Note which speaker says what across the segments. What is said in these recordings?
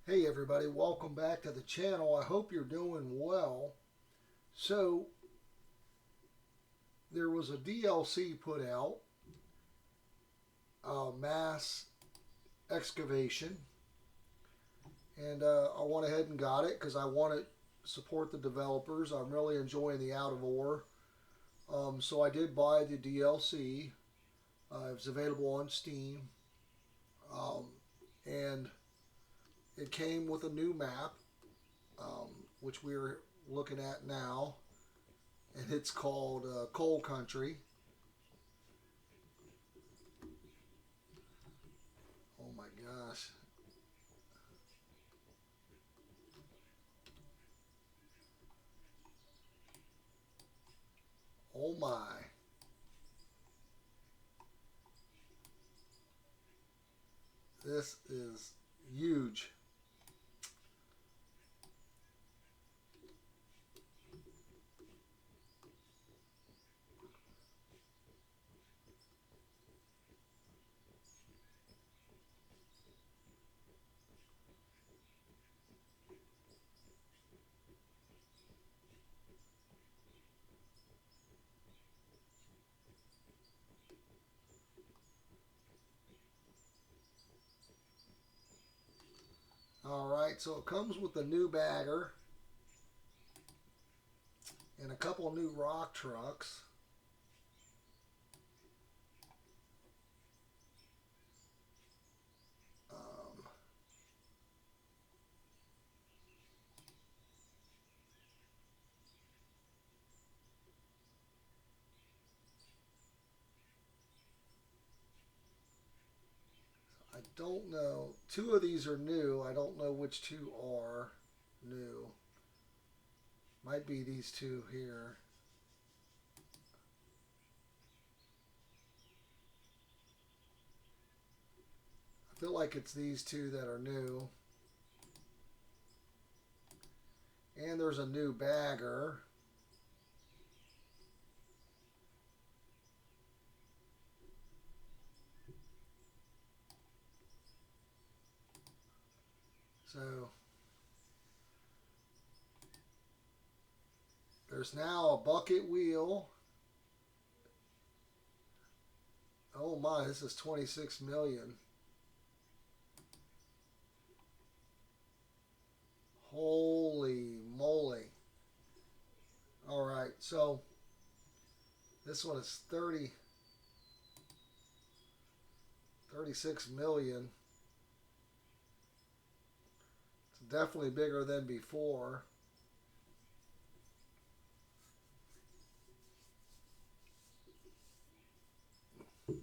Speaker 1: Hey everybody, welcome back to the channel. I hope you're doing well. So, there was a DLC put out, Mass Excavation, and I went ahead and got it because I want to support the developers. I'm really enjoying the Out of Ore. So I did buy the DLC. It was available on Steam. And it came with a new map, which we're looking at now, and it's called Coal Country. Oh my gosh. Oh my. This is huge. Alright, so it comes with a new bagger and a couple new rock trucks. I don't know. Two of these are new. I don't know which two are new. Might be these two here. I feel like it's these two that are new. And there's a new bagger. So there's now a bucket wheel. Oh my, this is 26 million. Holy moly. Alright, so this one is 36 million. It's definitely bigger than before. And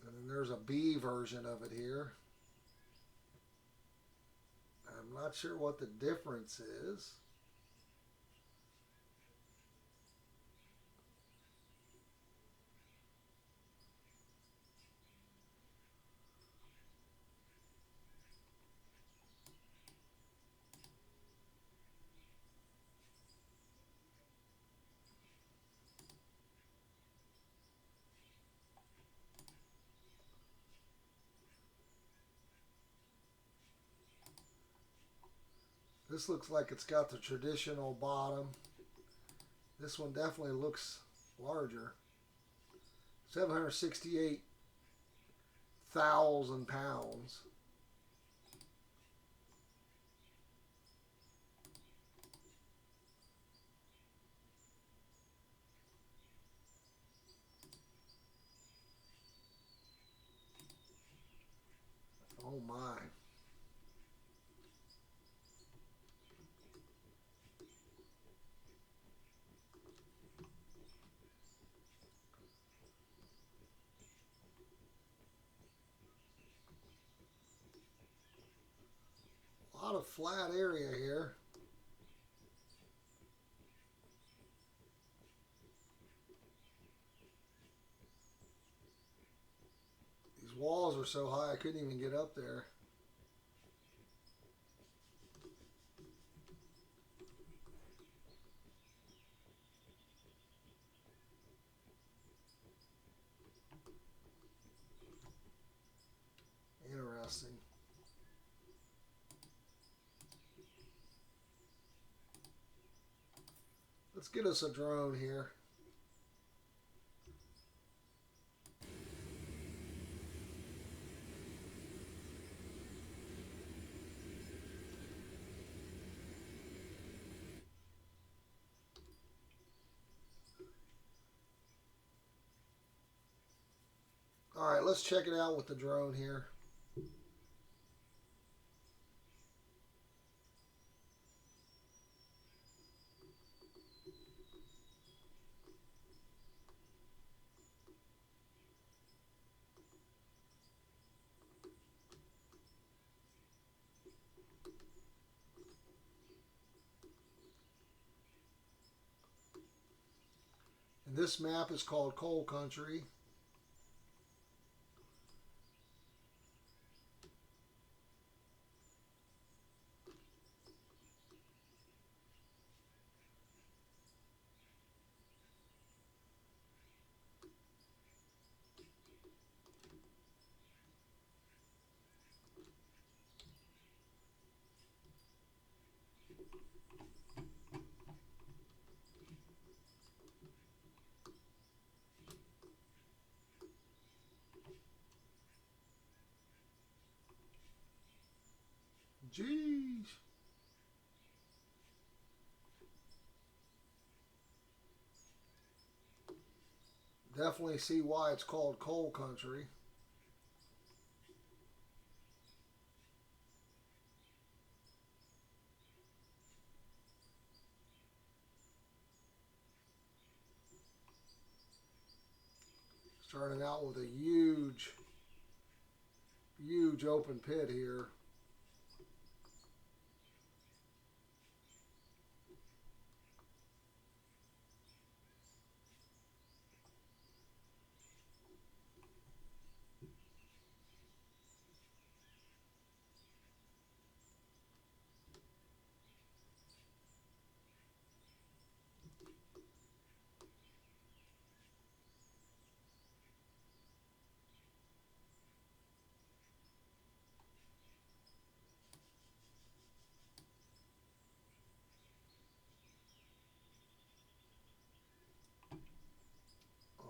Speaker 1: then there's a B version of it here. I'm not sure what the difference is. This looks like it's got the traditional bottom. This one definitely looks larger. 768,000 pounds. Oh my. A lot of flat area here. These walls are so high I couldn't even get up there. Let's get us a drone here. All right, let's check it out with the drone here. And this map is called Coal Country. Jeez. Definitely see why it's called Coal Country. Starting out with a huge open pit here.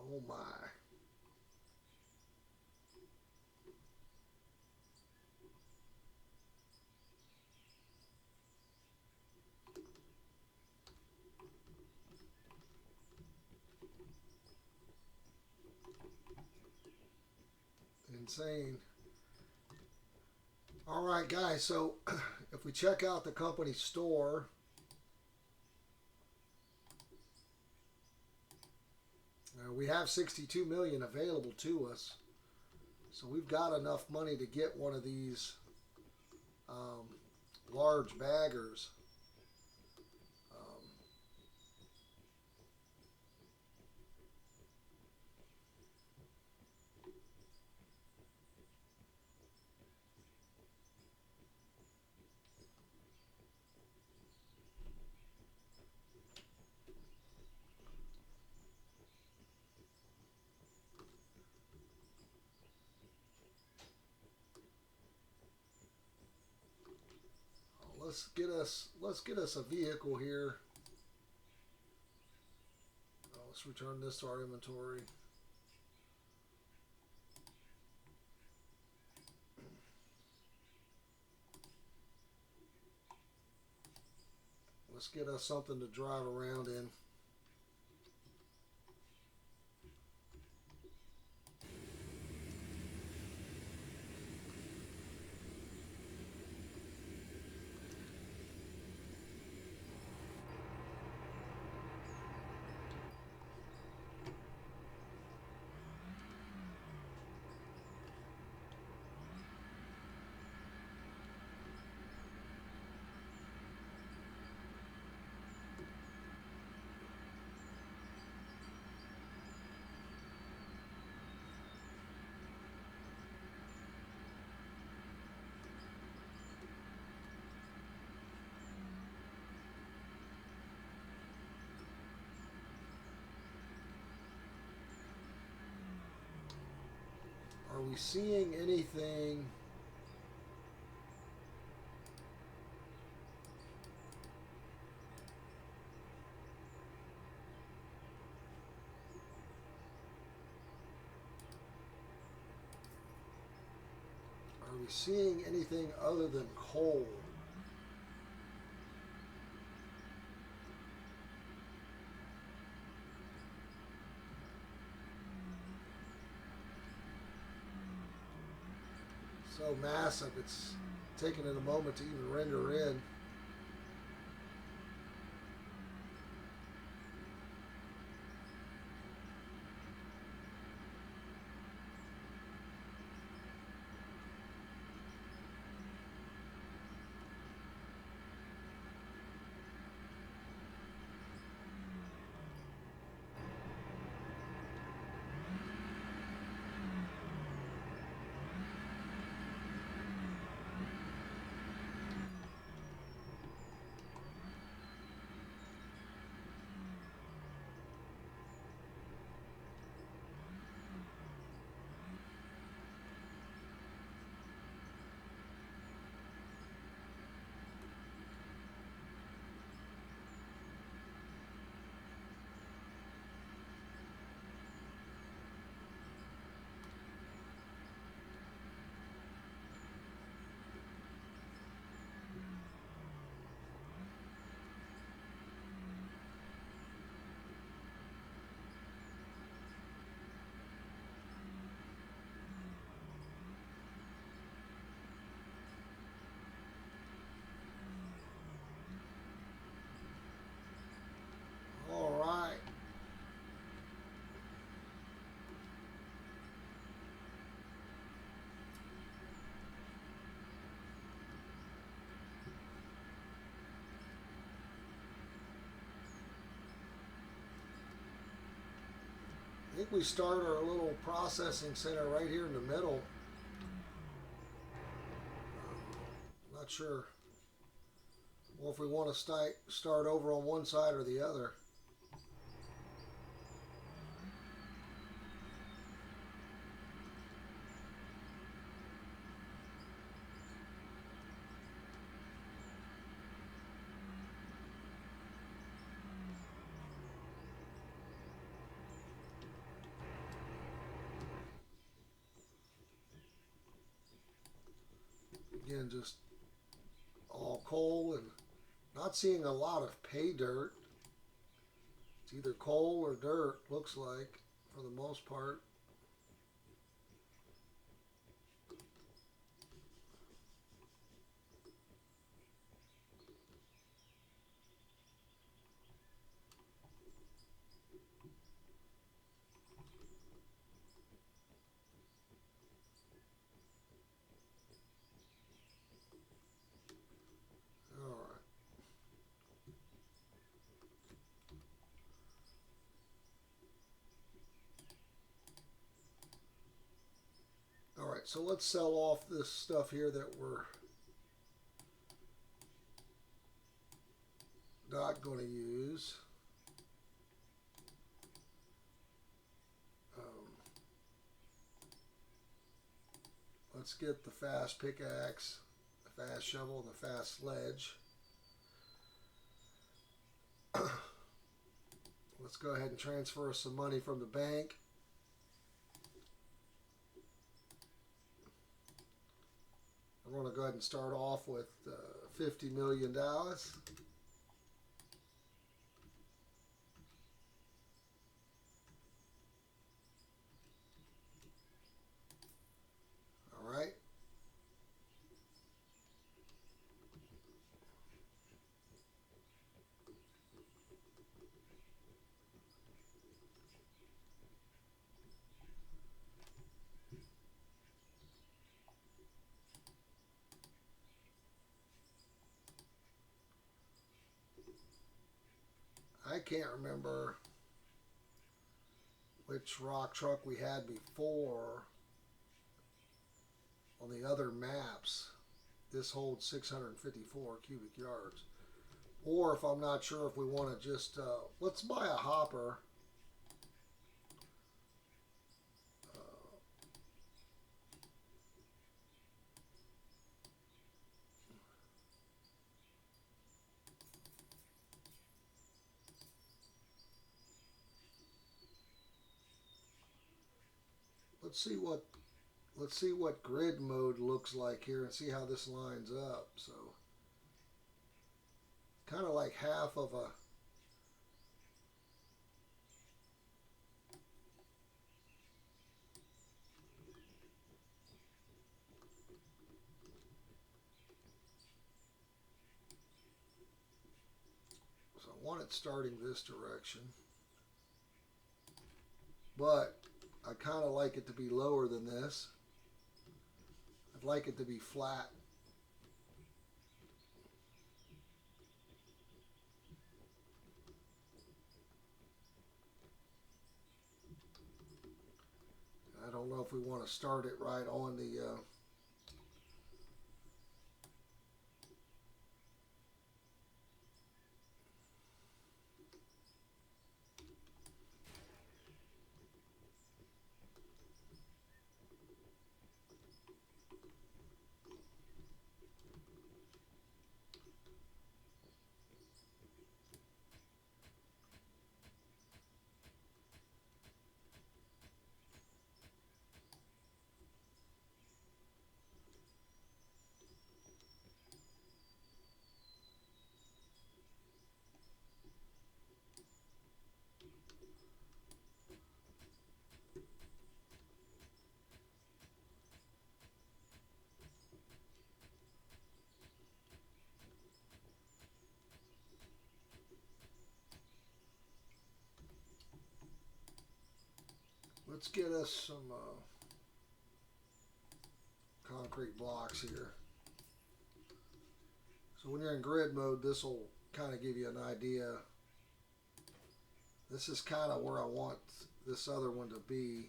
Speaker 1: Oh my. Insane. All right, guys, so if we check out the company store, we have 62 million available to us. So we've got enough money to get one of these large baggers. Let's get us a vehicle here. Let's return this to our inventory. Let's get us something to drive around in. Are we seeing anything? Are we seeing anything other than coal? So massive, it's taking it a moment to even render in. All right. I think we start our little processing center right here in the middle. Not sure. Or if we want to start over on one side or the other. Again, just all coal and not seeing a lot of pay dirt. It's either coal or dirt, looks like, for the most part. All right, so let's sell off this stuff here that we're not going to use. Let's get the fast pickaxe, the fast shovel, and the fast sledge. Let's go ahead and transfer some money from the bank. I'm going to go ahead and start off with $50 million. All right. I can't remember which rock truck we had before on the other maps. This holds 654 cubic yards. Or if I'm not sure if we want to just, let's buy a hopper. Let's see what let's see what grid mode looks like here and see how this lines up. So kind of like half of a so I want it starting this direction, but I kind of like it to be lower than this. I'd like it to be flat. I don't know if we want to start it right on the let's get us some concrete blocks here. So when you're in grid mode, this will kind of give you an idea. This is kind of where I want this other one to be.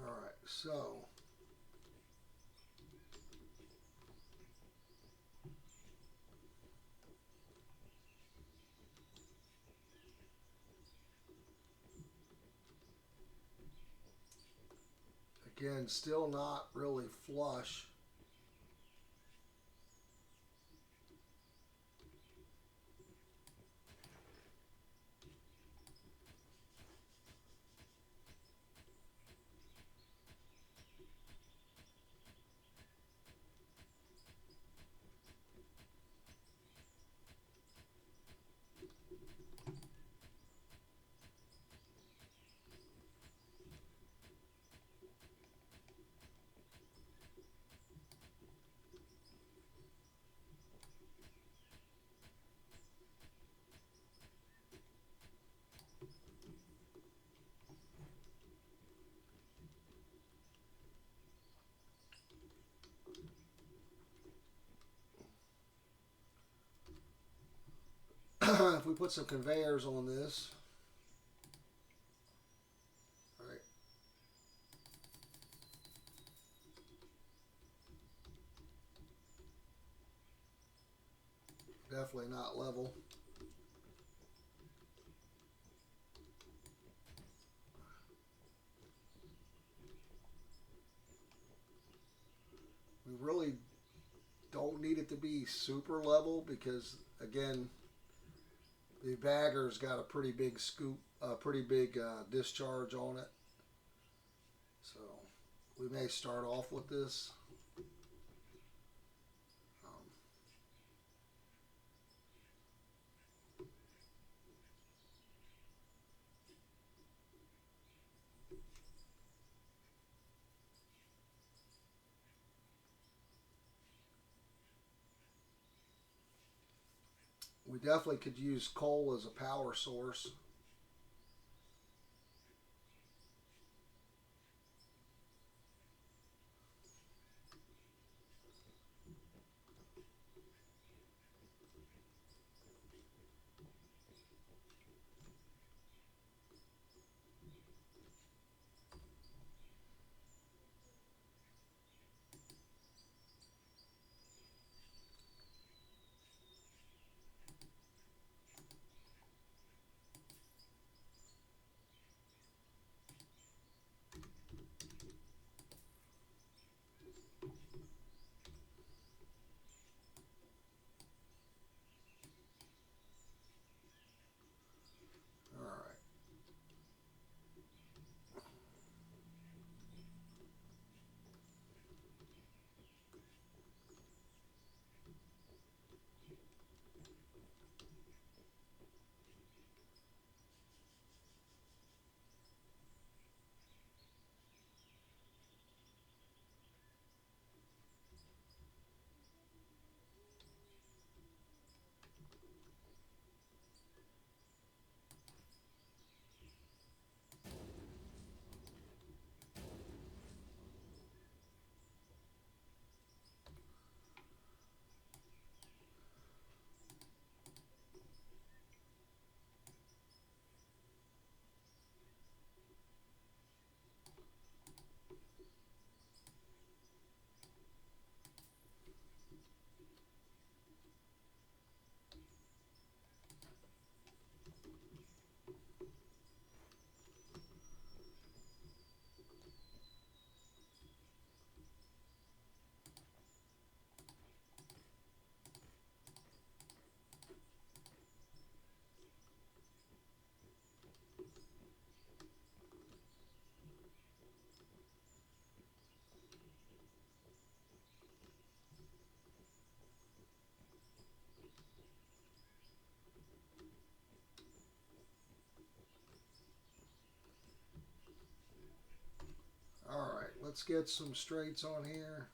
Speaker 1: All right, so again, still not really flush. If we put some conveyors on this, right, definitely not level. We really don't need it to be super level because, again, the bagger's got a pretty big scoop, pretty big discharge on it. So we may start off with this. We definitely could use coal as a power source. All right. All right, let's get some straights on here.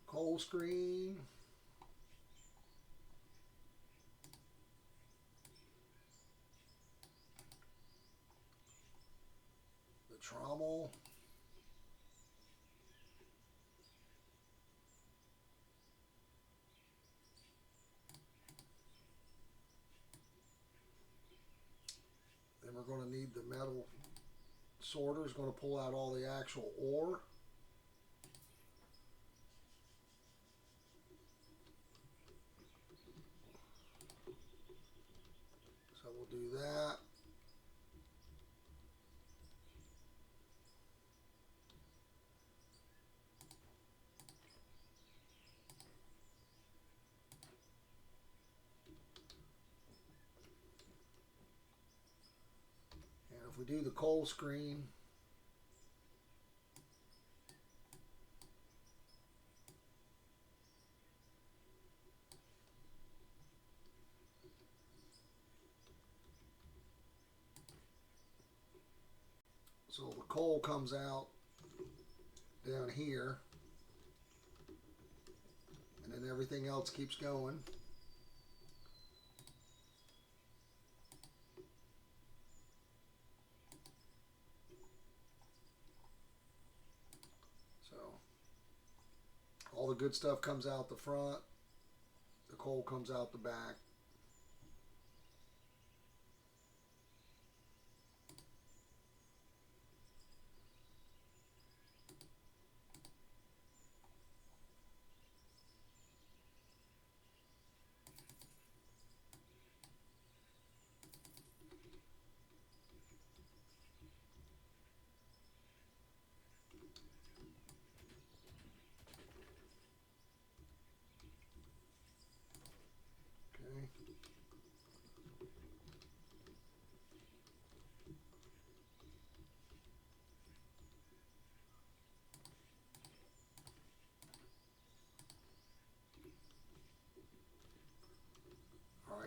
Speaker 1: Coal screen. The trommel. Then we're going to need the metal sorter. Is going to pull out all the actual ore. So we'll do that. And if we do the coal screen, so the coal comes out down here, and then everything else keeps going. So all the good stuff comes out the front, the coal comes out the back.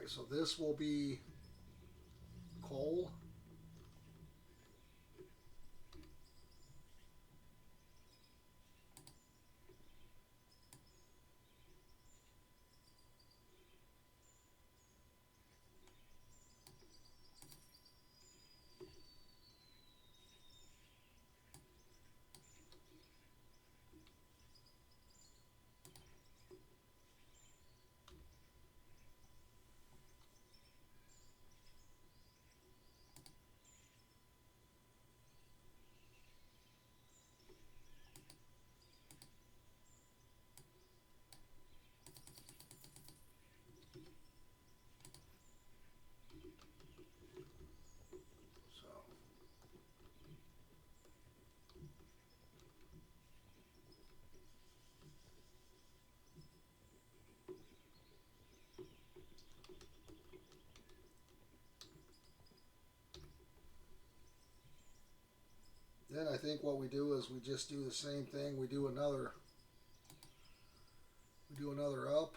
Speaker 1: Alright, so this will be coal. Then I think what we do is we just do the same thing. We do another up.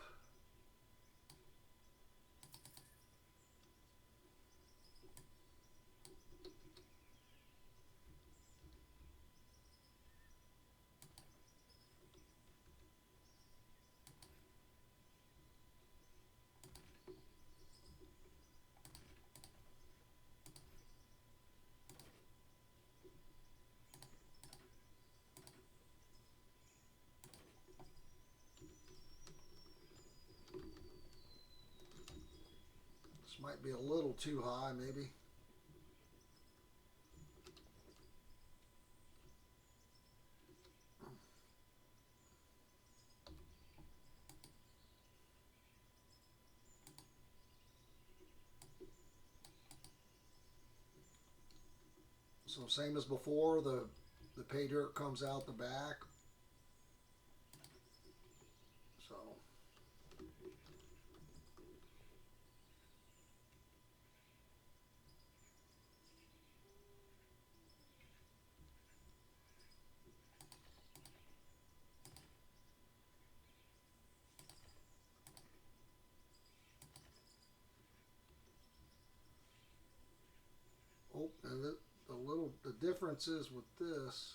Speaker 1: This might be a little too high, maybe. So same as before, the pay dirt comes out the back. So and the difference is with this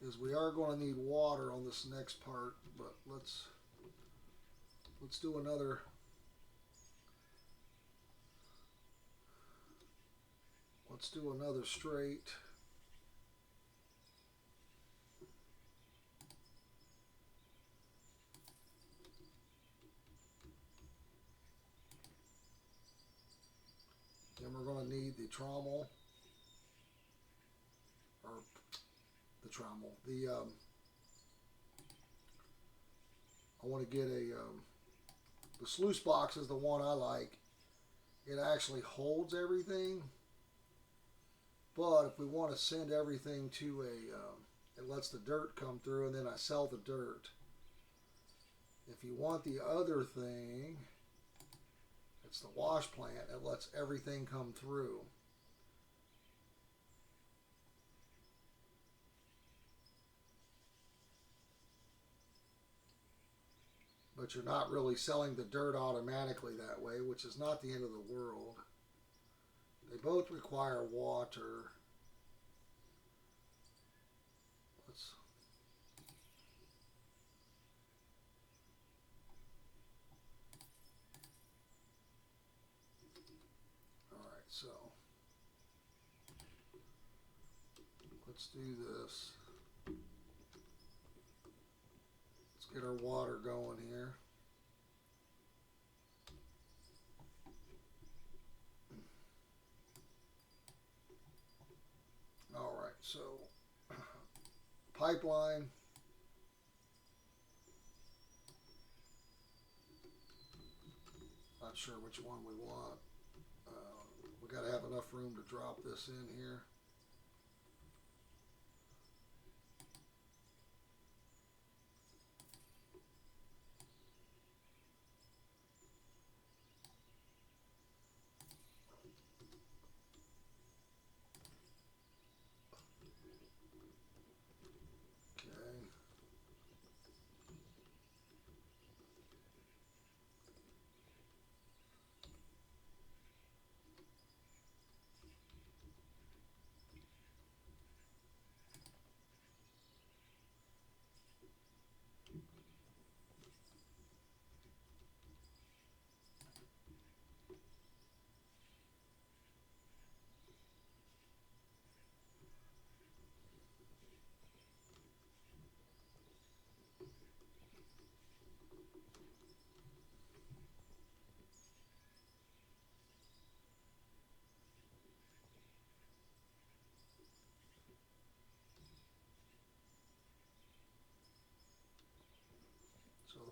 Speaker 1: is we are going to need water on this next part, but let's do another straight. Then we're going to need the trommel, or the trommel. I want to get the sluice box is the one I like. It actually holds everything, but if we want to send everything to it lets the dirt come through, and then I sell the dirt. If you want the other thing, it's the wash plant. It lets everything come through. But you're not really selling the dirt automatically that way, which is not the end of the world. They both require water. Alright, so let's do this. Let's get our water going here. Alright, so pipeline. Not sure which one we want. We got to have enough room to drop this in here.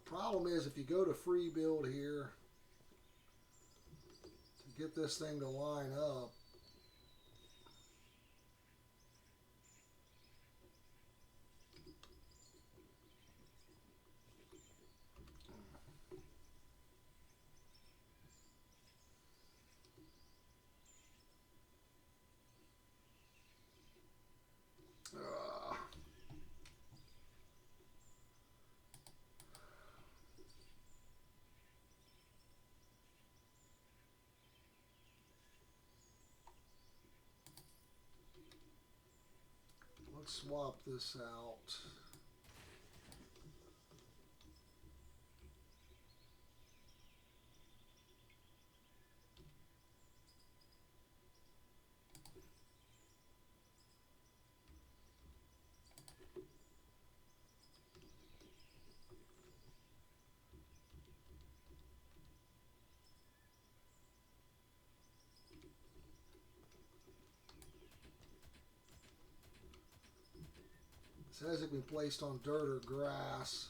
Speaker 1: Problem is, if you go to free build here to get this thing to line up, let's swap this out. It says it can be placed on dirt or grass.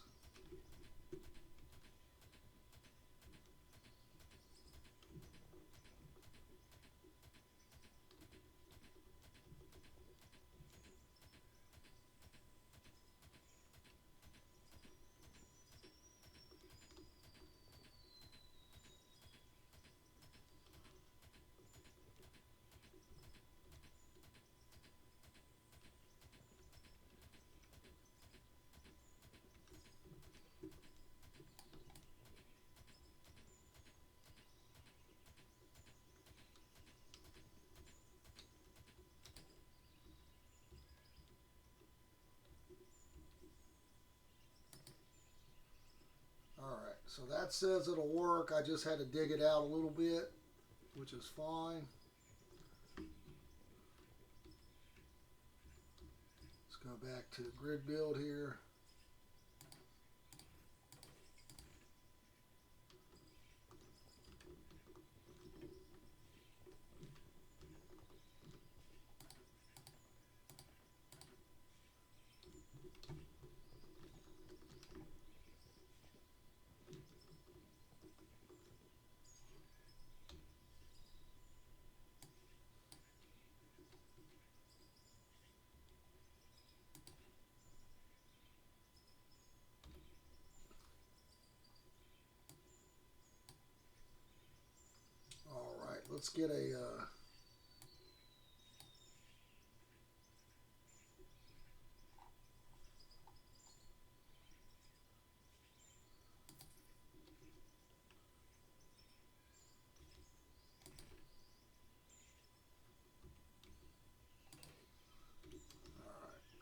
Speaker 1: Alright, so that says it'll work. I just had to dig it out a little bit, which is fine. Let's go back to the grid build here. Alright, let's get a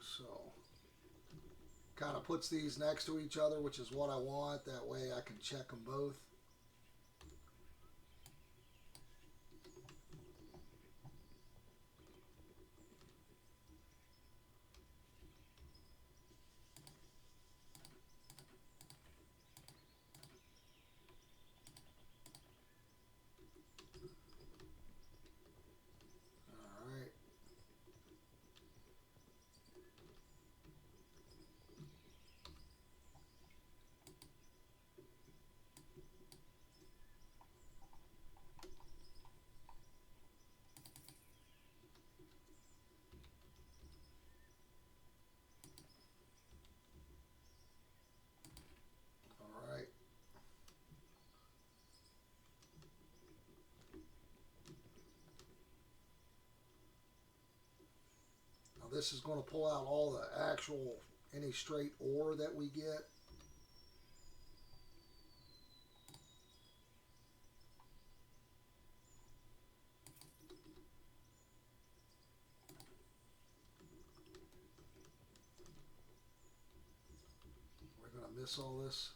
Speaker 1: so kind of puts these next to each other, which is what I want. That way I can check them both. This is going to pull out all the actual, any straight ore that we get. We're going to miss all this.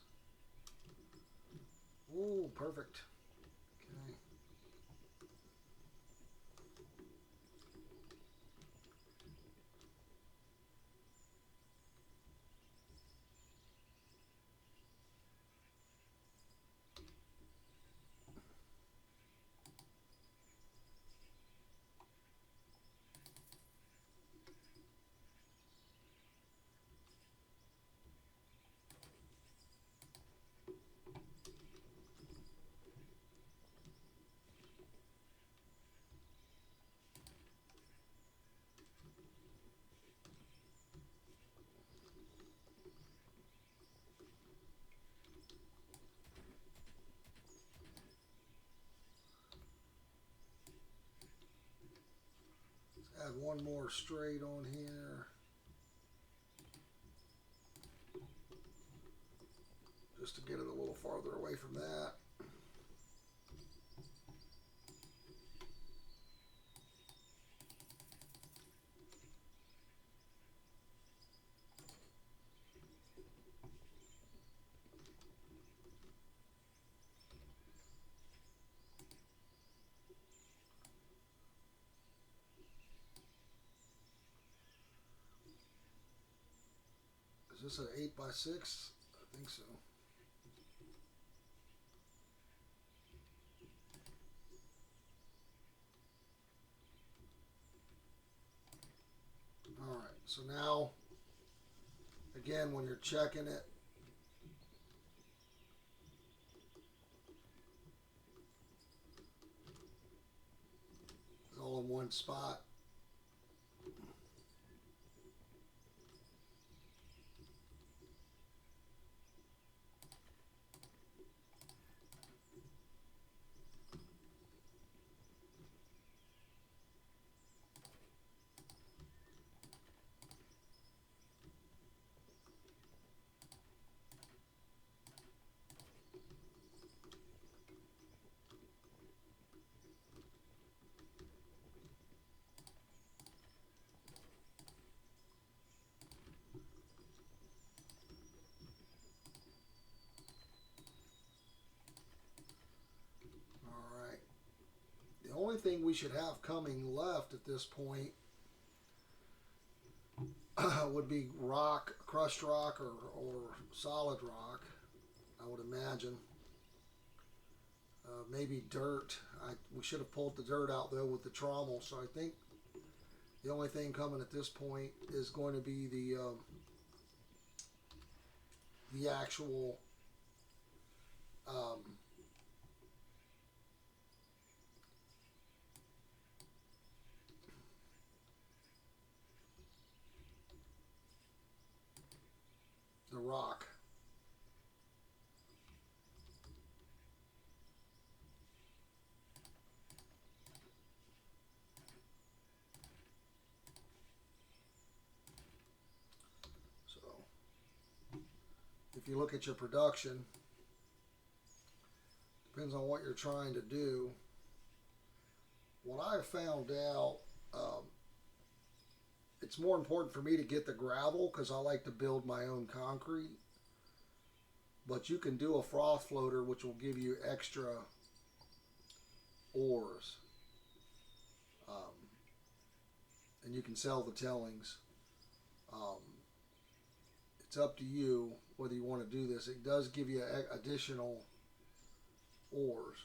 Speaker 1: Ooh, perfect. Okay. one more straight on here. Just to get it a little farther away from that. Is this an 8x6? I think so. Alright, so now, again, when you're checking it, it's all in one spot. The only thing we should have coming left at this point would be rock, crushed rock, or solid rock, I would imagine. Maybe dirt. We should have pulled the dirt out though with the trommel, so I think the only thing coming at this point is going to be the actual the rock. So if you look at your production, depends on what you're trying to do. What I found out, it's more important for me to get the gravel because I like to build my own concrete. But you can do a froth floater which will give you extra ores. And you can sell the tillings. It's up to you whether you want to do this. It does give you additional ores.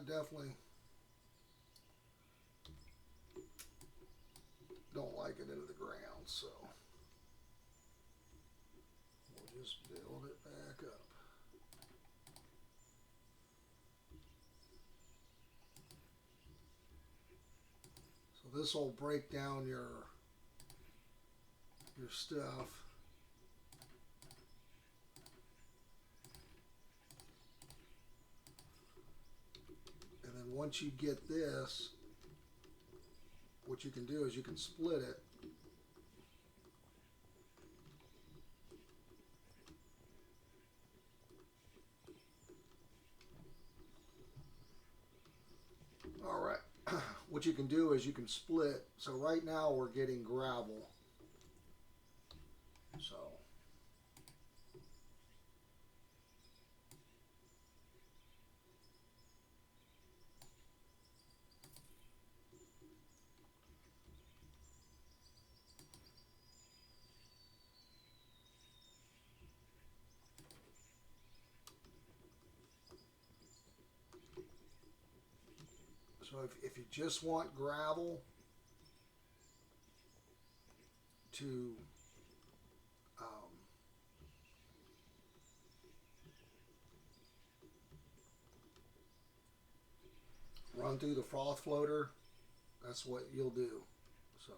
Speaker 1: Definitely don't like it into the ground, so we'll just build it back up. So this will break down your stuff. once you get this, what you can do is you can split it. All right. What you can do is you can split. So right now we're getting gravel. So if you just want gravel to run through the froth floater, that's what you'll do. So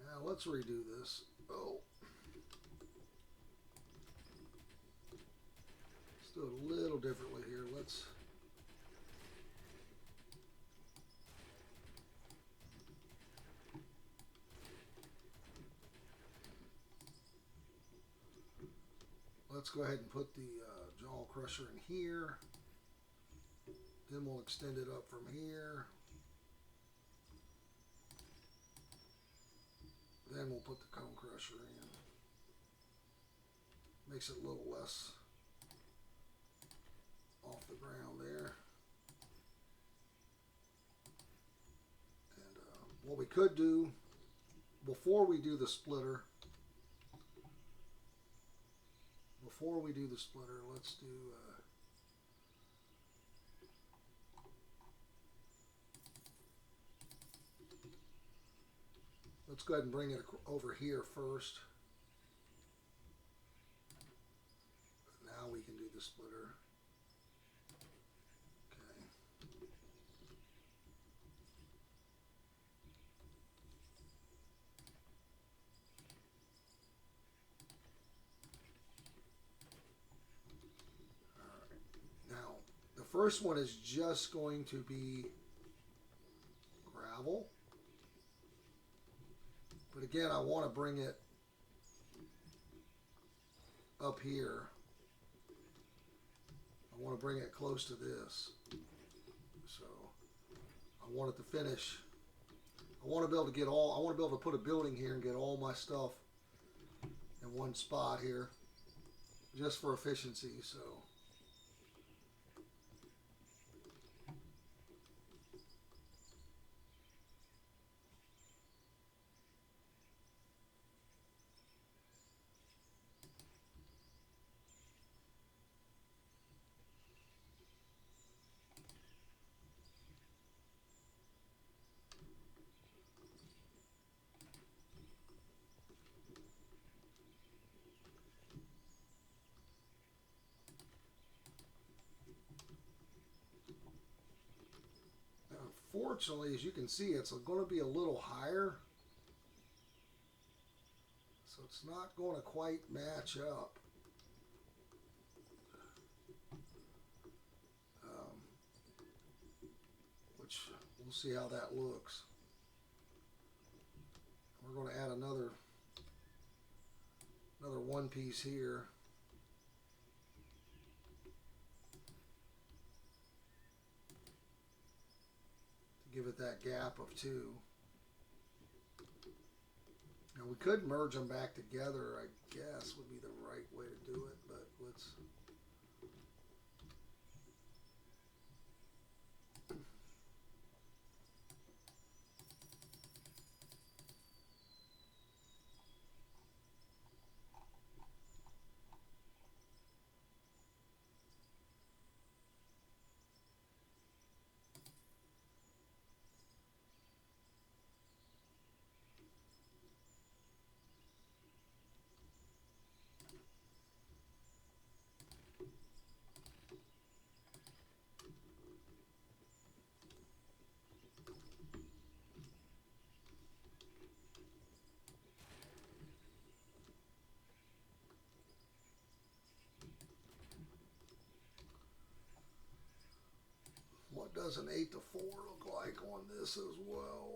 Speaker 1: now let's redo this. Oh, let's do it a little differently here. Let's go ahead and put the jaw crusher in here. Then we'll extend it up from here. Then we'll put the cone crusher in. Makes it a little less off the ground there. And what we could do before we do the splitter, let's do let's go ahead and bring it over here first. Now we can do the splitter. Okay. All right. Now, the first one is just going to be gravel. But again, I want to bring it up here. I want to bring it close to this. So I want it to finish. I want to be able to get all, I want to be able to put a building here and get all my stuff in one spot here, just for efficiency. So unfortunately, as you can see, it's going to be a little higher. So it's not going to quite match up. Which we'll see how that looks. We're going to add another one piece here. Give it that gap of 2. Now we could merge them back together, I guess would be the right way to do it, but let's... does an 8 to 4 look like on this as well?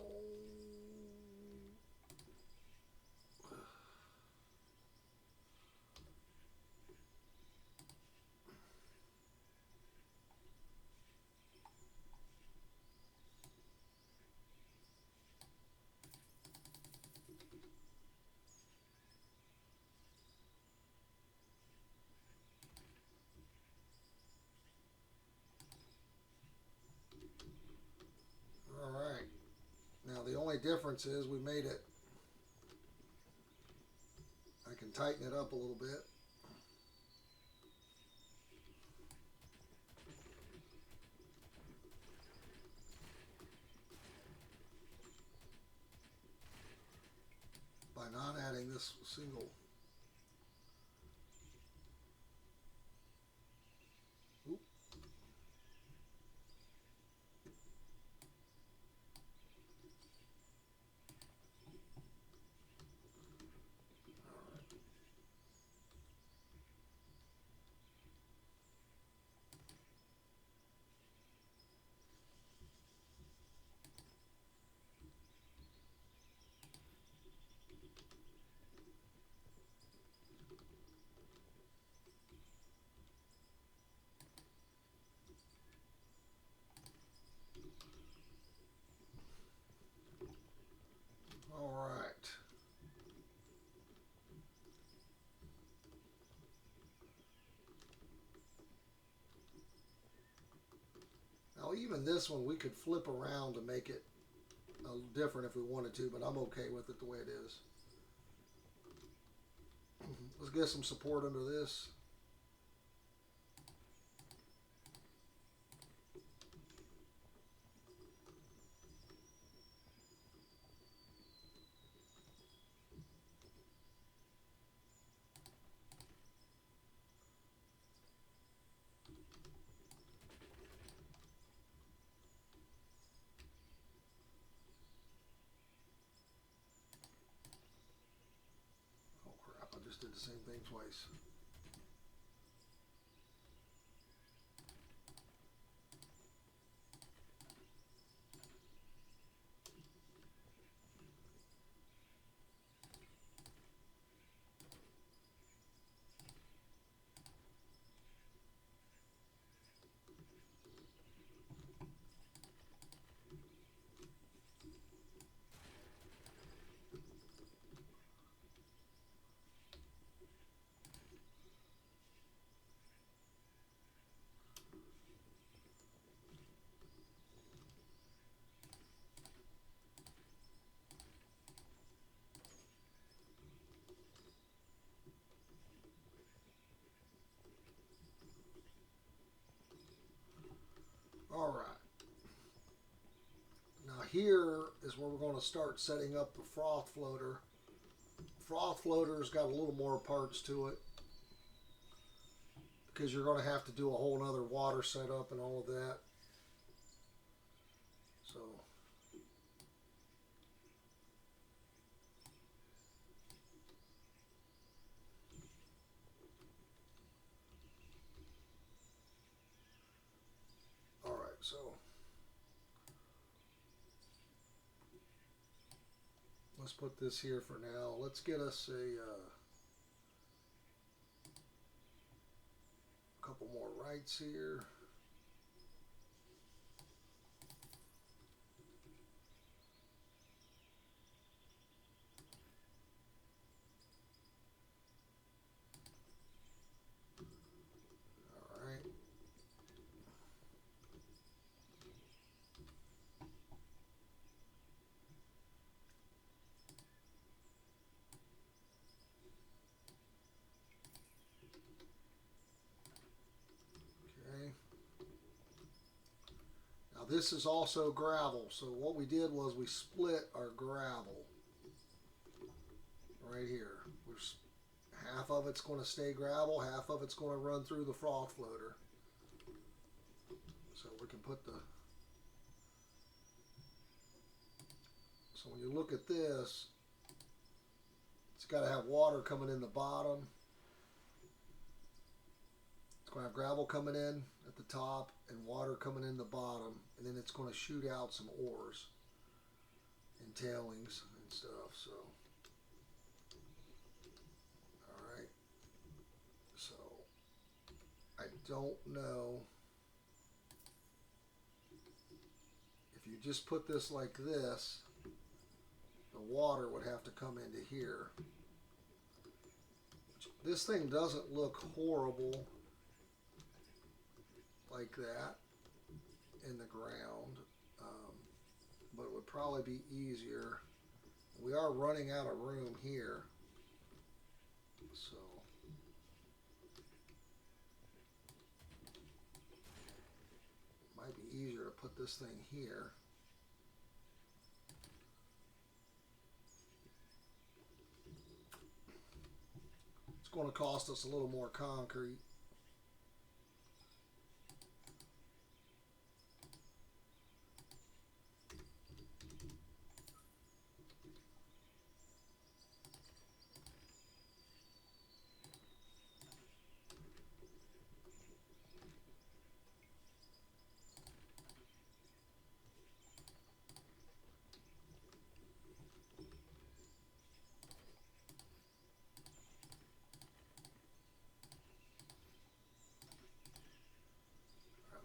Speaker 1: All right. Now the only difference is we made it. I can tighten it up a little bit. By not adding this single. Oop. All right. Now even this one we could flip around to make it a little different if we wanted to, but I'm okay with it the way it is. Let's get some support under this. Oh crap, I just did the same thing twice. All right. Now here is where we're going to start setting up the froth floater. Froth floater's got a little more parts to it because you're going to have to do a whole nother water setup and all of that. So all right, so let's put this here for now. Let's get us a couple more rights here. All right. Okay. Now this is also gravel. So what we did was we split our gravel right here. Half of it's going to stay gravel, half of it's going to run through the froth floater. So we can put the... So when you look at this, it's got to have water coming in the bottom. It's going to have gravel coming in at the top and water coming in the bottom, and then it's going to shoot out some ores and tailings and stuff. So, all right. So, I don't know if you just put this like this, the water would have to come into here. This thing doesn't look horrible like that in the ground, but it would probably be easier. We are running out of room here, so it might be easier to put this thing here. It's going to cost us a little more concrete.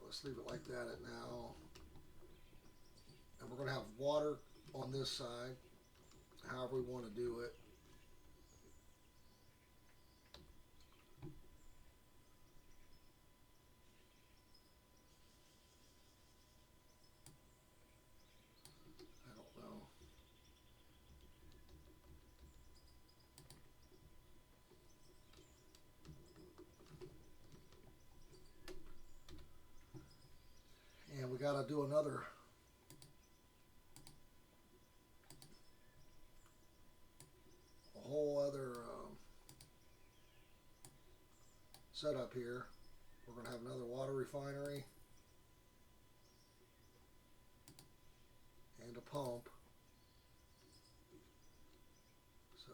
Speaker 1: Let's leave it like that at now. And we're going to have water on this side, however we want to do it. I don't know. And we got to do another whole other setup here. We're going to have another water refinery and a pump. So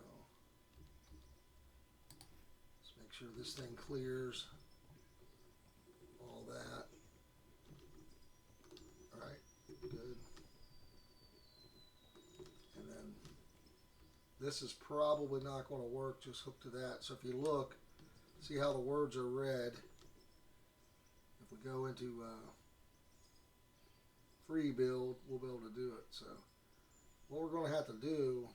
Speaker 1: let's make sure this thing clears all that. All right, good. And then this is probably not going to work just hooked to that. So if you look, see how the words are red. If we go into free build, we'll be able to do it. So what we're going to have to do,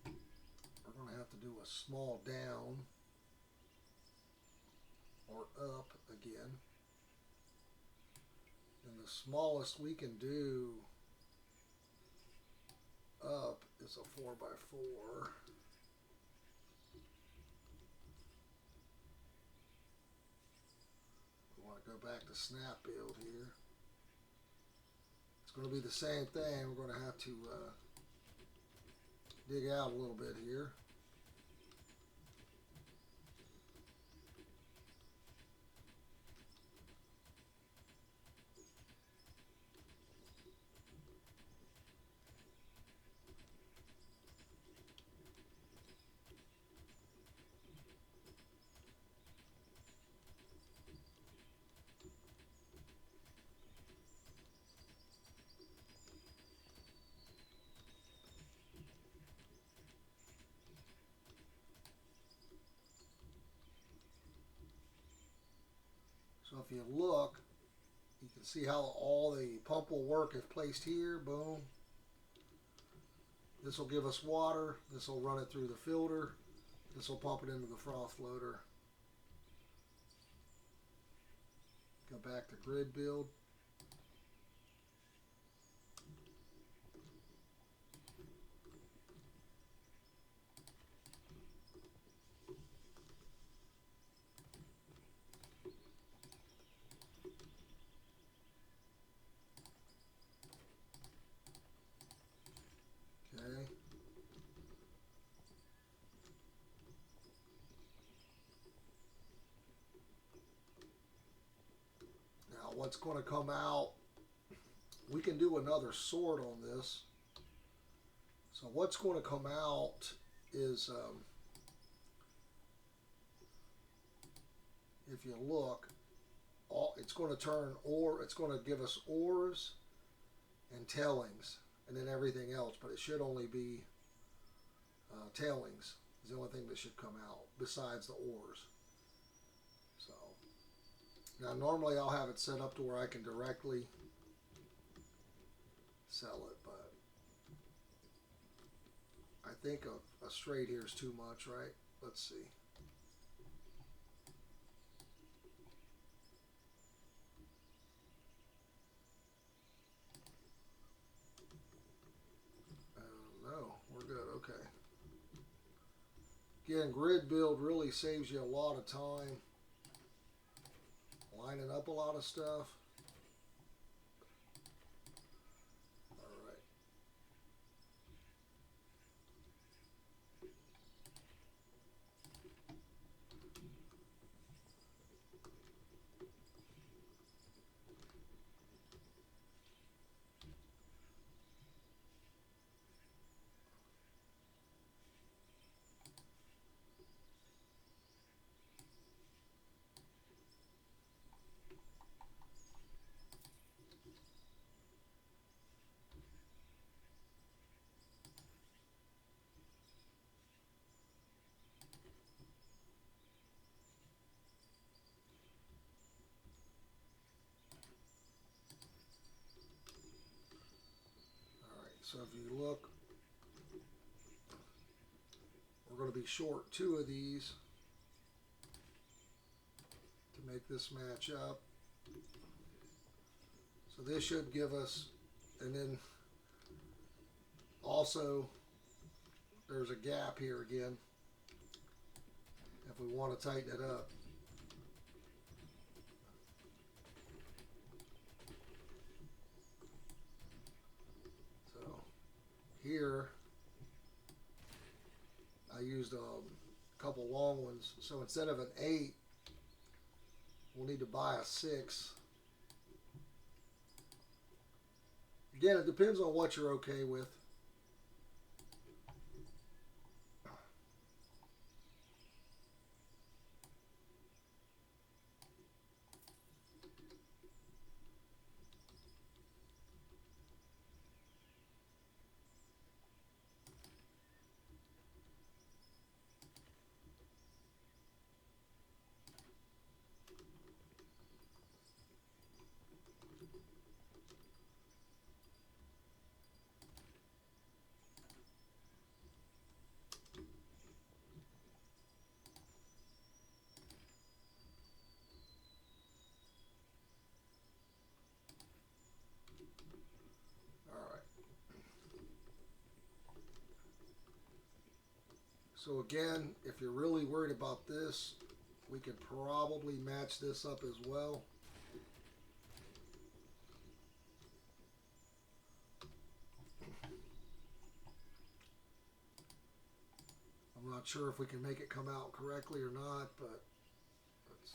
Speaker 1: we're going to have to do a small down or up again. And the smallest we can do up is a 4x4. We want to go back to snap build here. It's going to be the same thing. We're going to have to dig out a little bit here. So if you look, you can see how all the pump will work if placed here. Boom. This will give us water. This will run it through the filter. This will pump it into the froth floater. Go back to grid build. Okay. Now what's going to come out, we can do another sort on this. So what's going to come out is if you look, it's going to turn ore. It's going to give us ores and tailings, and then everything else. But it should only be tailings is the only thing that should come out besides the ores. So now normally I'll have it set up to where I can directly sell it, but I think a straight here is too much, right? Let's see. No, we're good. Okay. Again, grid build really saves you a lot of time lining up a lot of stuff. All right. So if you look, we're going to be short 2 of these to make this match up. So this should give us, and then also there's a gap here again if we want to tighten it up. So here I used a couple long ones, so instead of an 8 we'll need to buy a 6. Again, it depends on what you're okay with. So again, if you're really worried about this, we could probably match this up as well. I'm not sure if we can make it come out correctly or not, but let's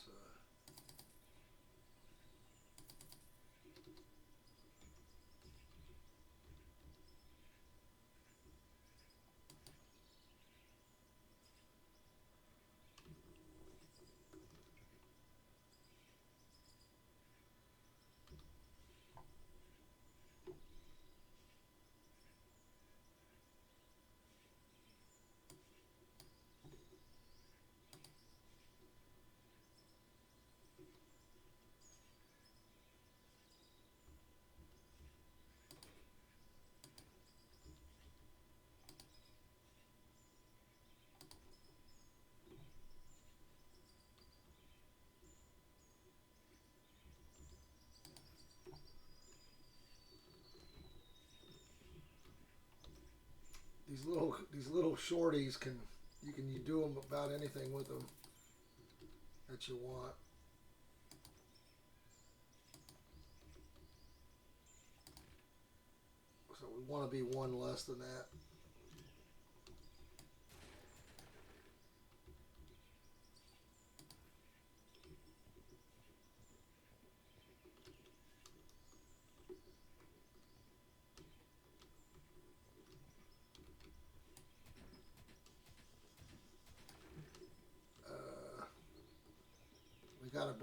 Speaker 1: these little shorties you do them about anything with them that you want. So we want to be one less than that.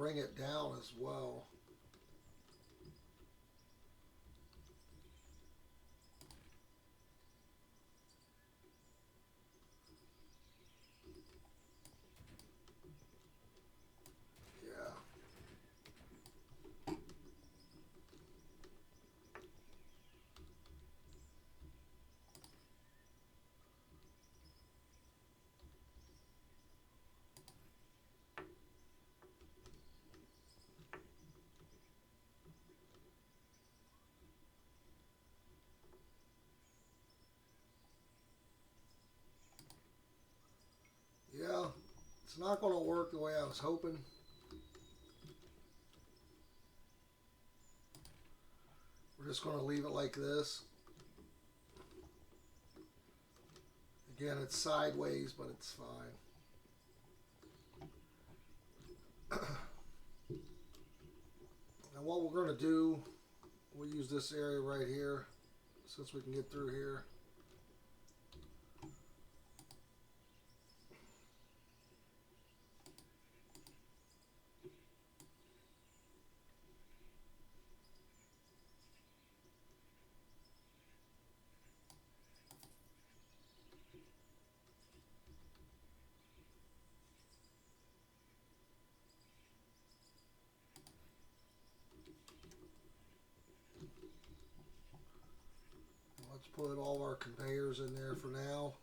Speaker 1: bring it down as well. Yeah. Yeah, it's not going to work the way I was hoping. We're just going to leave it like this. Again, it's sideways, but it's fine. And what we're going to do, we'll use this area right here, since we can get through here. Let's put all our conveyors in there for now.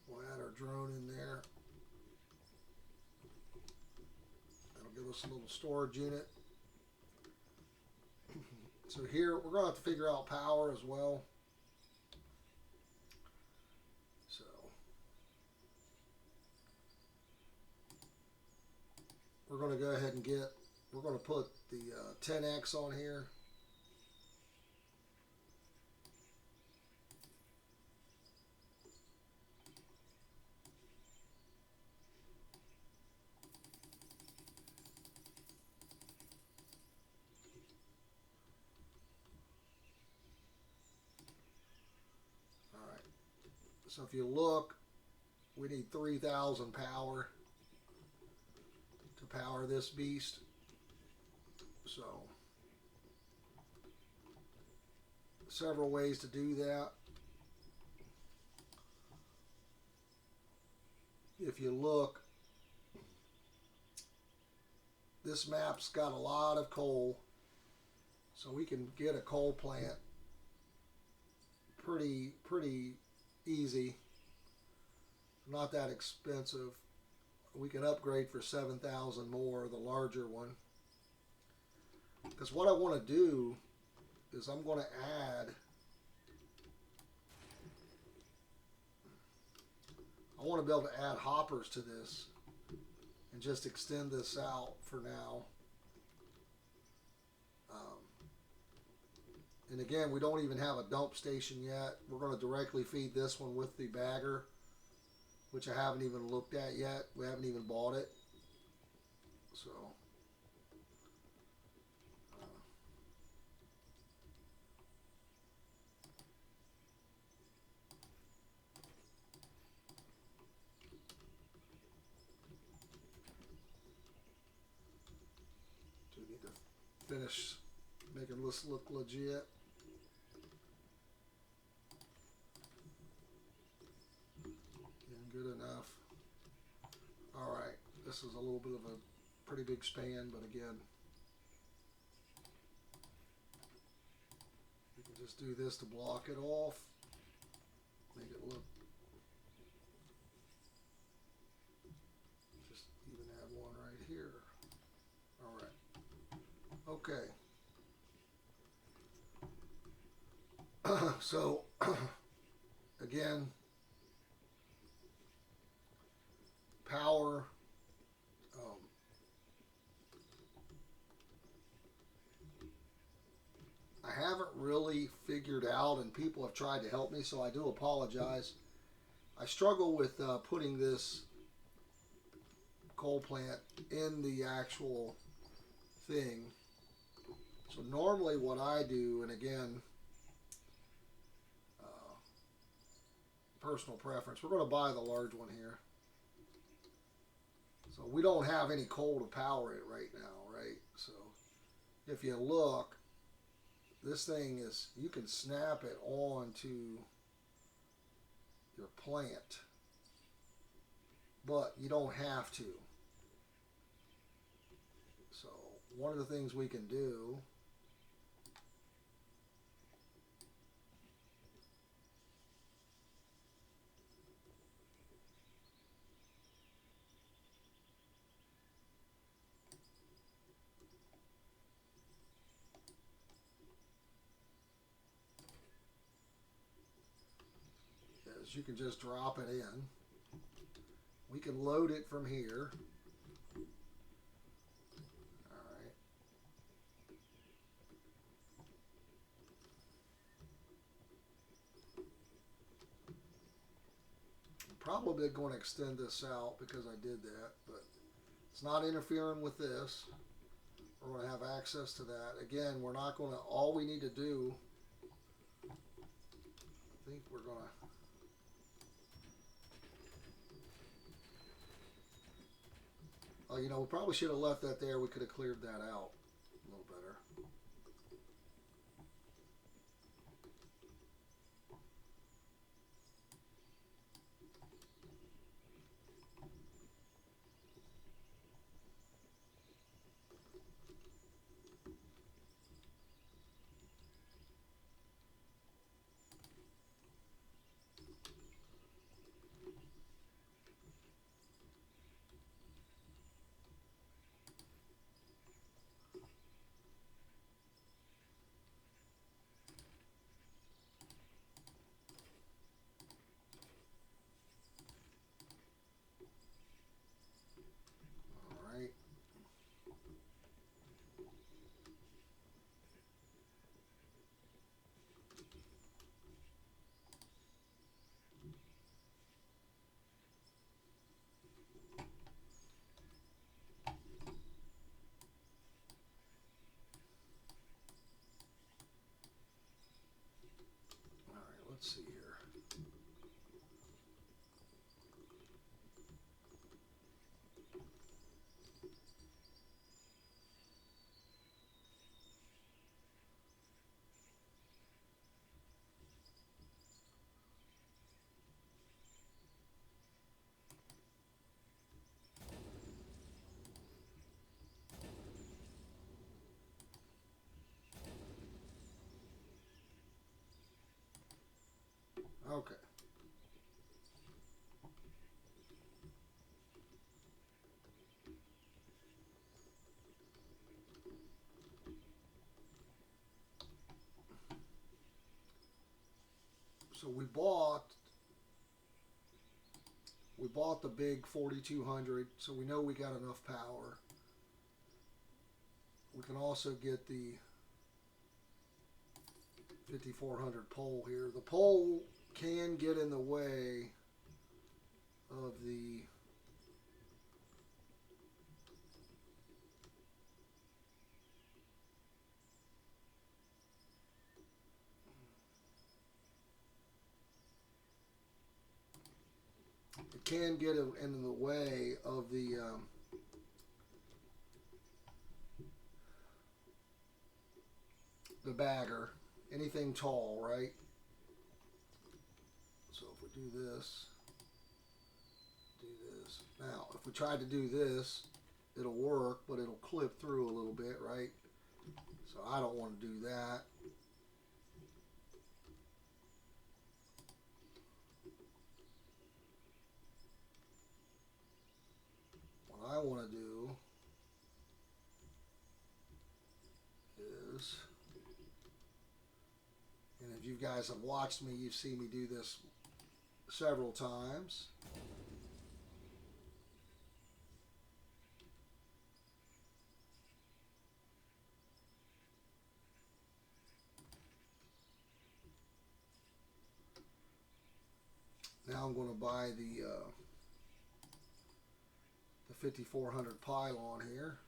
Speaker 1: We'll add our drone in there. That'll give us a little storage unit. So here, we're going to have to figure out power as well. So we're going to go ahead and we're going to put the 10X on here. So if you look, we need 3,000 power to power this beast. So several ways to do that. If you look, this map's got a lot of coal, so we can get a coal plant pretty easy, not that expensive. We can upgrade for 7,000 more, the larger one. Because what I want to do is I'm going to add, I want to be able to add hoppers to this and just extend this out for now. And again, we don't even have a dump station yet. We're going to directly feed this one with the bagger, which I haven't even looked at yet. We haven't even bought it. So, do we need to finish making this look legit? Good enough. Alright, this is a little bit of a pretty big span, but again, we can just do this to block it off, make it look, just even add one right here. Alright, okay. So, again, power, I haven't really figured out, and people have tried to help me, so I do apologize. I struggle with putting this coal plant in the actual thing. So normally what I do, and again, personal preference, we're going to buy the large one here. So we don't have any coal to power it right now, right? So if you look, this thing is, you can snap it on to your plant, but you don't have to. So one of the things we can do is you can just drop it in. We can load it from here. Alright. Probably going to extend this out because I did that, but it's not interfering with this. We're going to have access to that. Again, we're not going to, all we need to do, I think we're going to, oh, you know, we probably should have left that there. We could have cleared that out a little better. All right. All right, let's see here. Okay. So we bought the big 4200, so we know we got enough power. We can also get the 5400 pole here. The pole can get in the way of the it can get in the way of the bagger, anything tall, right? So if we do this, now if we tried to do this, it'll work, but it'll clip through a little bit, right? So I don't want to do that. What I want to do is, and if you guys have watched me, you've seen me do this several times. Now I'm going to buy the 5400 pylon here.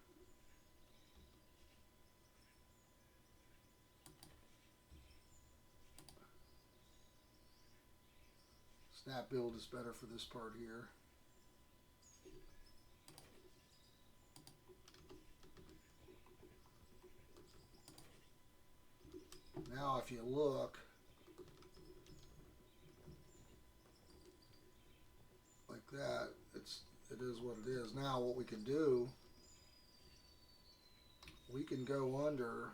Speaker 1: Snap build is better for this part here. now if you look like that, it is what it is. Now what we can do, we can go under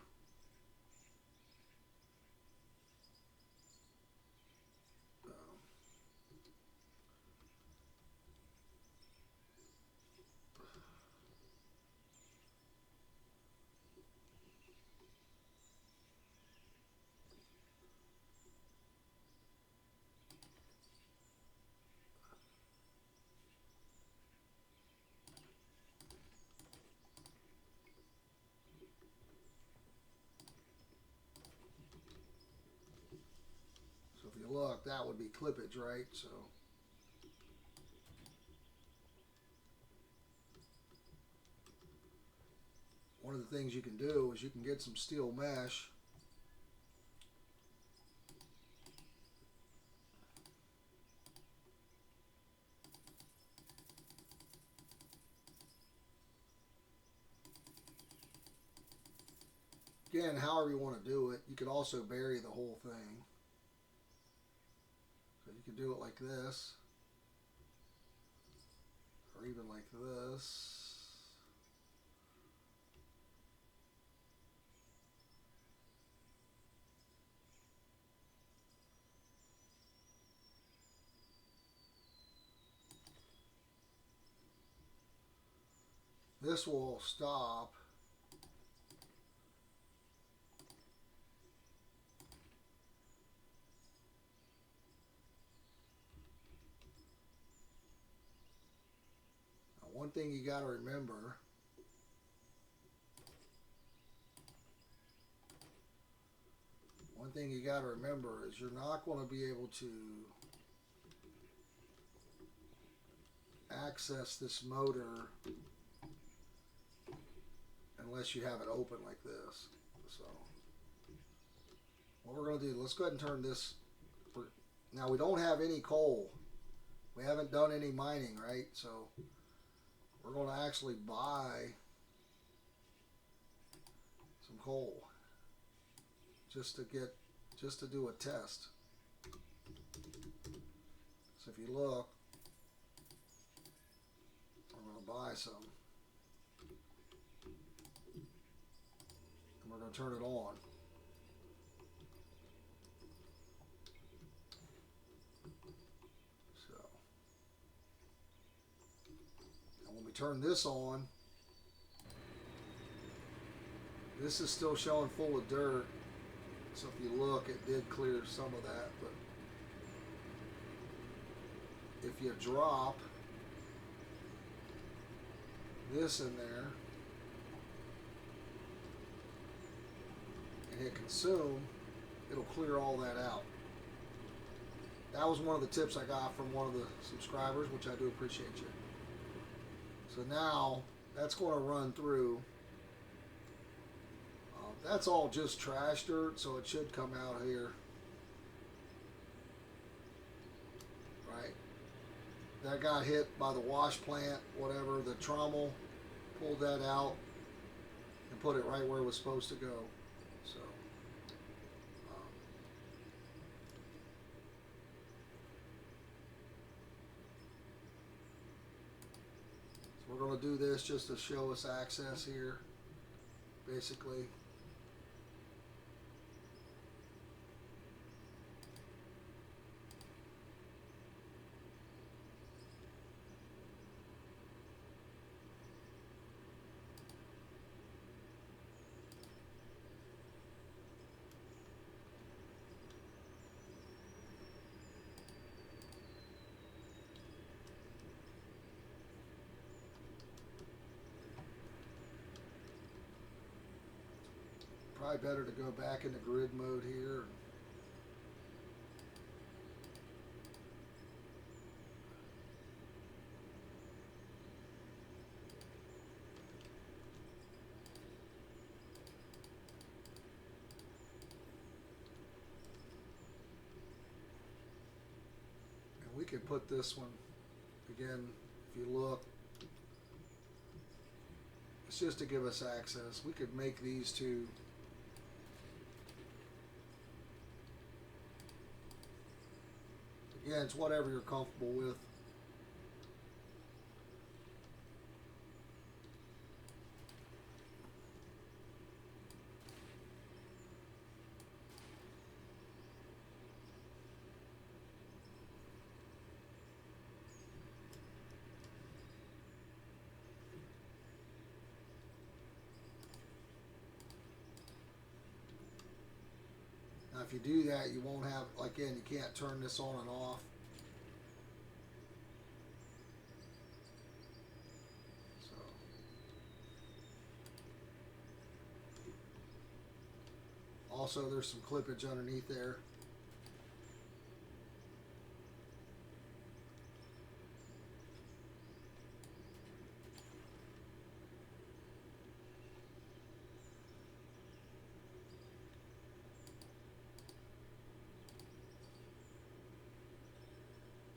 Speaker 1: if you look, that would be clippage, right? So one of the things you can do is you can get some steel mesh. Again, however you want to do it. You could also bury the whole thing. So you could do it like this, or even like this. This will stop. Now, one thing you got to remember, is you're not going to be able to access this motor unless you have it open like this. So what we're going to do, let's go ahead and turn this. Now we don't have any coal. We haven't done any mining, right? So we're going to actually buy some coal just to do a test. So if you look, we're going to buy some. And we're going to turn it on. So, and when we turn this on, this is still showing full of dirt. So if you look, it did clear some of that, but if you drop this in there and hit consume, it'll clear all that out. That was one of the tips I got from one of the subscribers, which I do appreciate you. So now that's going to run through. That's all just trash dirt, so it should come out here. Right. That got hit by the wash plant, whatever, the trommel, pulled that out and put it right where it was supposed to go. So, so we're going to do this just to show us access here, basically. Probably better to go back into grid mode here. And we can put this one, again, if you look, it's just to give us access. We could make these two Again, it's whatever you're comfortable with. Now, if you do that, you won't have, like, again, you can't turn this on and off. So, also, there's some clippage underneath there.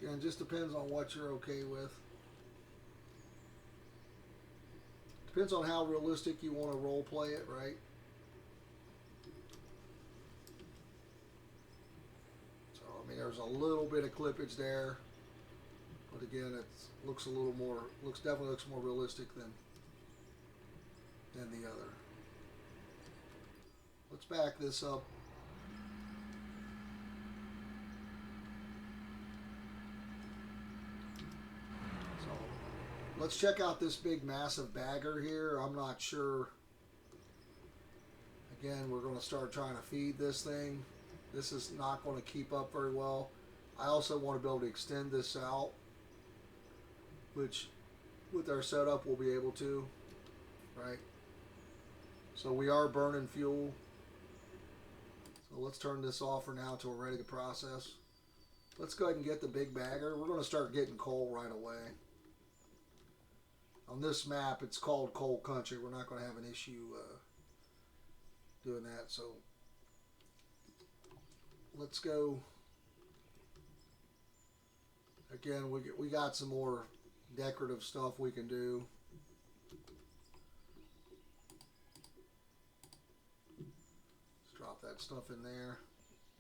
Speaker 1: Again, just depends on what you're okay with. Depends on how realistic you want to role play it, right? So, I mean, there's a little bit of clippage there, but again, it looks a little more, definitely looks more realistic than the other. Let's back this up. Let's check out this big massive bagger here. I'm not sure. Again, we're going to start trying to feed this thing. This is not going to keep up very well. I also want to be able to extend this out, which with our setup we'll be able to, right? So we are burning fuel. So let's turn this off for now until we're ready to process. Let's go ahead and get the big bagger. We're going to start getting coal right away. On this map, it's called Coal Country. We're not going to have an issue doing that. So let's go. Again, we got some more decorative stuff we can do. Let's drop that stuff in there.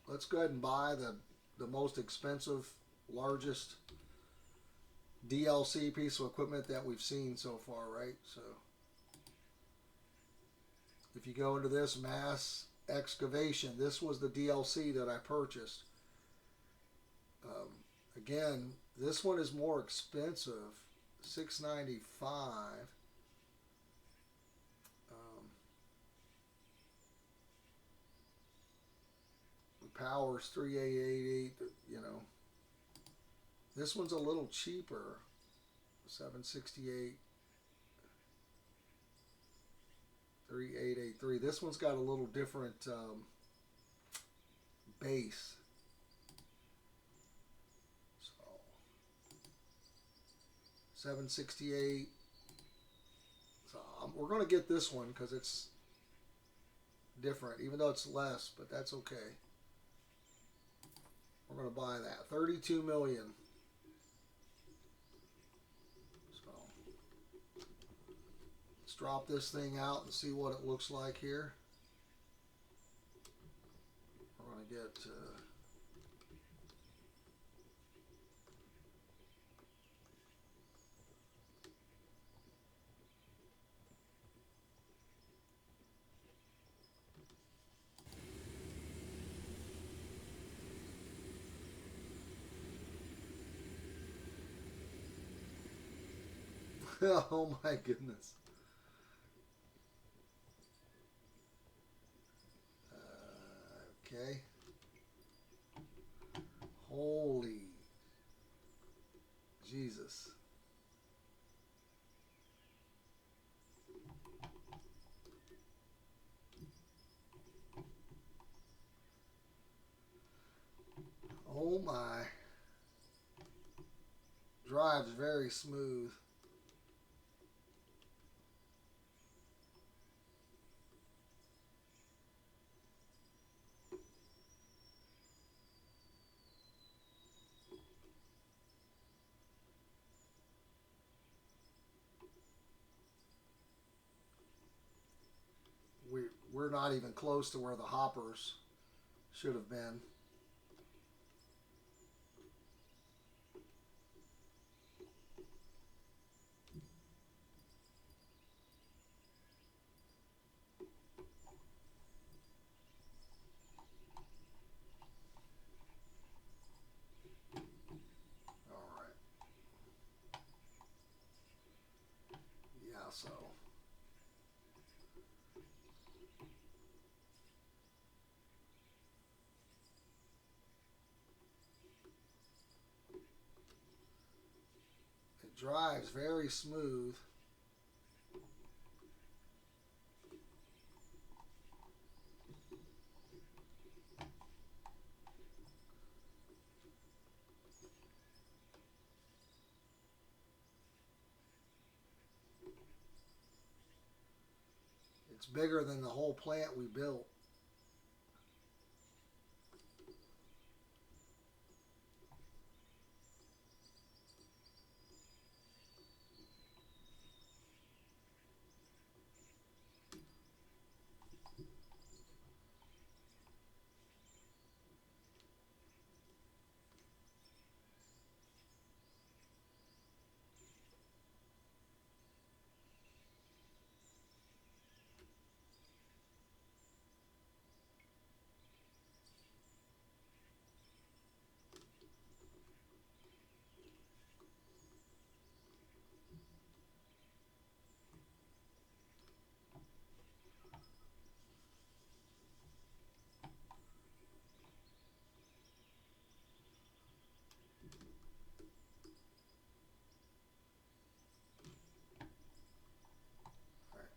Speaker 1: Let's go ahead and buy the most expensive, largest DLC piece of equipment that we've seen so far, right? So if you go into this mass excavation, this was the DLC that I purchased. Again, this one is more expensive, $695. The power's 3888. You know. This one's a little cheaper, $768, 3883. This one's got a little different base. So $768. So we're going to get this one because it's different, even though it's less, but that's okay. We're going to buy that. 32 million. Let's drop this thing out and see what it looks like here. We're going to get oh my goodness. Okay. Holy Jesus. Oh my. Drives very smooth. We're not even close to where the hoppers should have been. drives very smooth. It's bigger than the whole plant we built.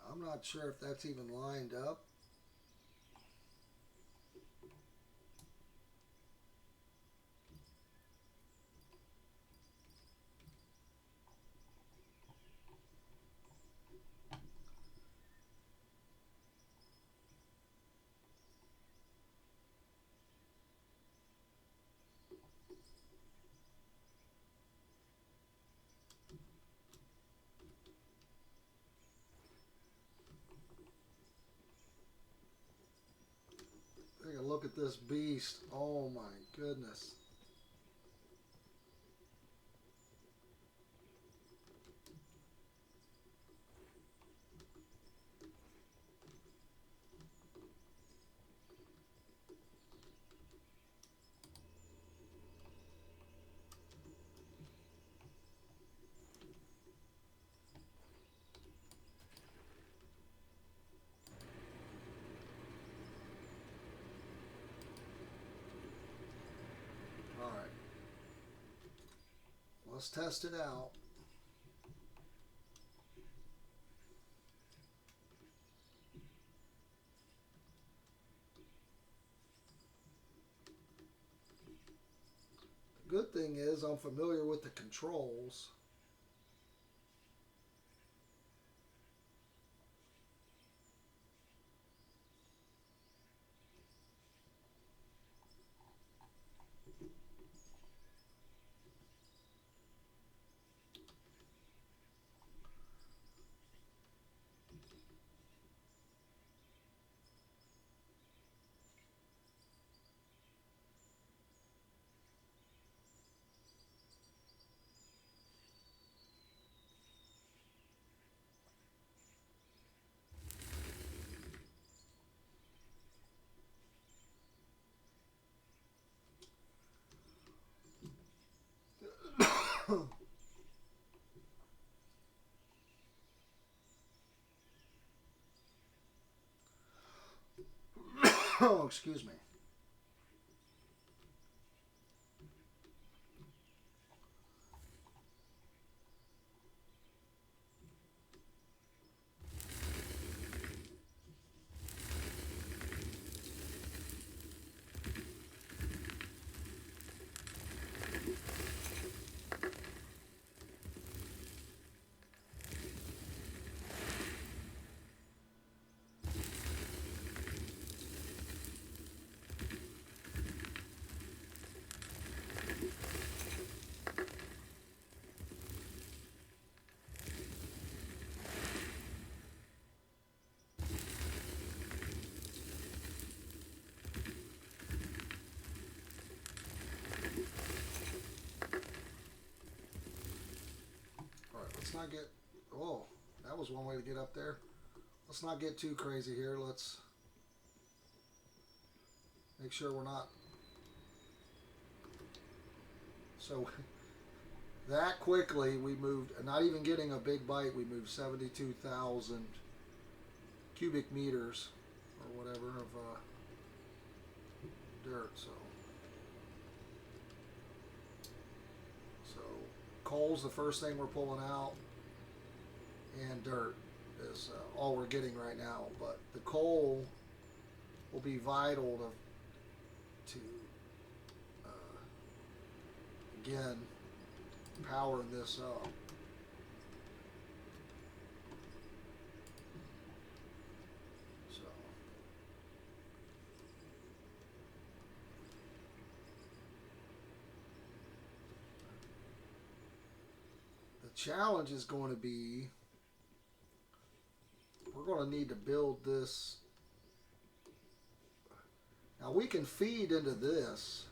Speaker 1: I'm not sure if that's even lined up. Take a look at this beast. Oh my goodness. All right. Let's test it out. The good thing is I'm familiar with the controls. Oh, excuse me. All right, let's not get... Oh, that was one way to get up there. Let's not get too crazy here. Let's make sure we're not... So that quickly we moved, not even getting a big bite, we moved 72,000 cubic meters or whatever of dirt. So coal's the first thing we're pulling out, and dirt is all we're getting right now. But the coal will be vital to again, powering this up. So the challenge is going to be, we're going to need to build this. Now we can feed into this.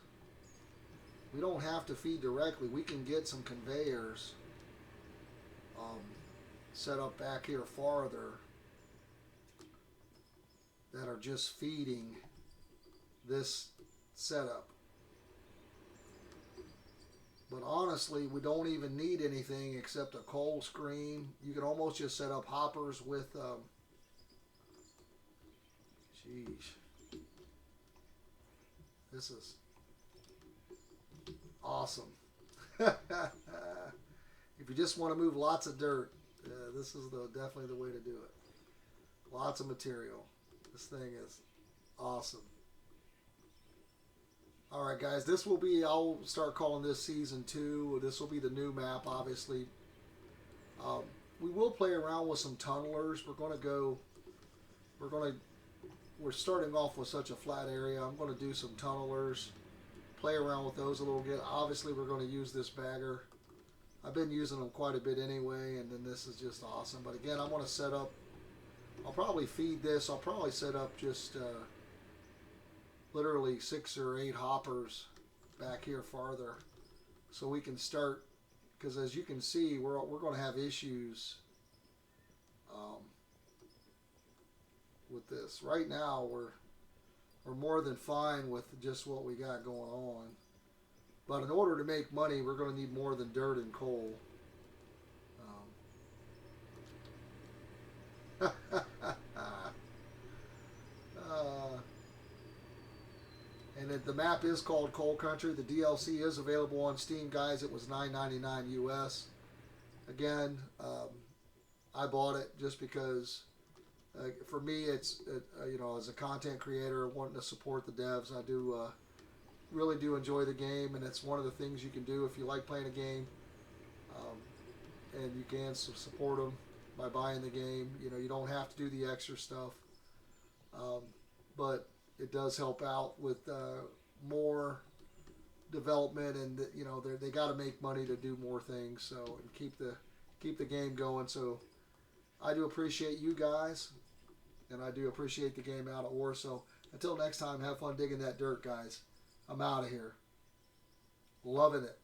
Speaker 1: We don't have to feed directly. We can get some conveyors set up back here farther that are just feeding this setup. But honestly, we don't even need anything except a coal screen. You can almost just set up hoppers with this is awesome. If you just want to move lots of dirt, this is definitely the way to do it. Lots of material. This thing is awesome. Alright guys, this will be, I'll start calling this Season 2. This will be the new map, obviously. We will play around with some tunnelers. We're starting off with such a flat area. I'm going to do some tunnelers. Play around with those a little bit. Obviously, we're going to use this bagger. I've been using them quite a bit anyway, and then this is just awesome. But again, I want to set up, I'll probably feed this. I'll probably set up just literally 6 or 8 hoppers back here farther, so we can start, because as you can see, we're going to have issues with this. Right now, we're more than fine with just what we got going on. But in order to make money, we're going to need more than dirt and coal. And the map is called Coal Country. The DLC is available on Steam, guys. It was $9.99 US. Again, I bought it just because, for me, it's you know, as a content creator wanting to support the devs, I do really do enjoy the game, and it's one of the things you can do if you like playing a game, and you can support them by buying the game. You know, you don't have to do the extra stuff, but it does help out with more development, and you know, they got to make money to do more things, so, and keep the game going. So I do appreciate you guys, and I do appreciate the game Out of War. So until next time, have fun digging that dirt, guys. I'm out of here. Loving it.